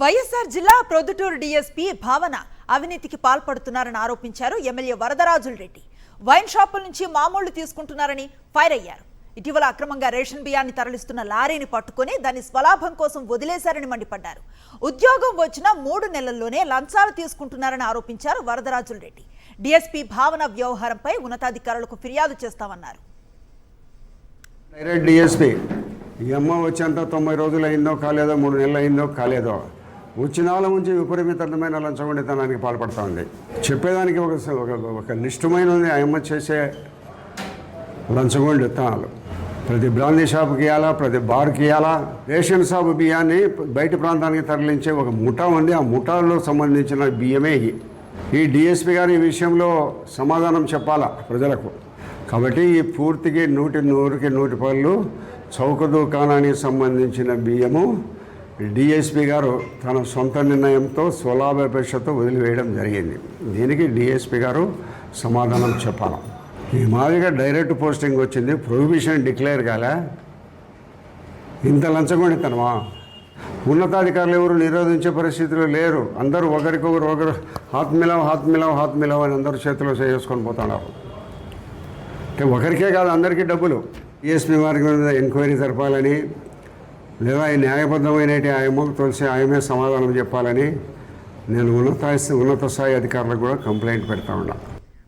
వైఎస్ఆర్ జిల్లా ప్రొద్దుటూరు డీఎస్పీ భావన అవినీతికి పాల్పడుతున్నారని ఆరోపించారు ఎమ్మెల్యే వరదరాజుల రెడ్డి. వైన్ షాపుల నుంచి మామూళ్లు తీసుకుంటున్నారని ఫైర్ అయ్యారు. ఇటీవల అక్రమంగా రేషన్ బియ్యాన్ని తరలిస్తున్న లారీని పట్టుకుని దాని స్వలాభం కోసం వదిలేశారని మండిపడ్డారు. ఉద్యోగం వచ్చిన 3 నెలల్లోనే లంచాలు తీసుకుంటున్నారని ఆరోపించారు వరదరాజుల రెడ్డి. డీఎస్పీ భావన వ్యవహారంపై ఉన్నతాధికారులకు ఫిర్యాదు చేస్తామన్నారు. డీఎస్పీ ఈ అమ్మ వచ్చేంత 90 రోజులు అయిందో కాలేదో, 3 నెలలు అయిందో కాలేదో, వచ్చిన వాళ్ళ నుంచి విపరీతమైన లంచగొండితనానికి పాల్పడుతూ ఉంది. చెప్పేదానికి ఒక నిష్ఠమైన ఉంది ఆ అమ్మ చేసే లంచగొండితనాలు. ప్రతి బ్రాందీ షాపుకి ఇవ్వాలా, ప్రతి బార్కి ఇవ్వాలా. రేషన్ షాపు బియ్యాన్ని బయట ప్రాంతానికి తరలించే ఒక ముఠా ఉంది. ఆ ముఠాలో సంబంధించిన బియ్యమే ఈ డిఎస్పీ గారు ఈ విషయంలో సమాధానం చెప్పాలా ప్రజలకు. కాబట్టి ఈ పూర్తికి 100% చౌక దుకాణానికి సంబంధించిన బియ్యము డిఎస్పీ గారు తన సొంత నిర్ణయంతో స్వలాభాపేక్షతో వదిలివేయడం జరిగింది. దీనికి డిఎస్పీ గారు సమాధానం చెప్పాలి. ఈ మాదిరిగా డైరెక్ట్ పోస్టింగ్ వచ్చింది, ప్రొహిబిషన్ డిక్లేర్ కాలే. ఇంత లంచగొండితనమా? ఉన్నతాధికారులు ఎవరు నిరోధించే పరిస్థితిలో లేరు. అందరూ ఒకరు హాత్ మిలావ్ అని అందరూ చేతిలో చేసుకొని పోతున్నారు. అంటే ఒకరికే కాదు, అందరికీ డబ్బులు. డిఎస్పీ వారి మీద ఎంక్వైరీ జరపాలని, లేదా ఈ న్యాయబద్ధమైన ఆయమ్మకు తెలిసి ఆయమే సమాధానం చెప్పాలని నేను ఉన్నత స్థాయి అధికారులకు కూడా కంప్లైంట్ పెడతా ఉన్నా.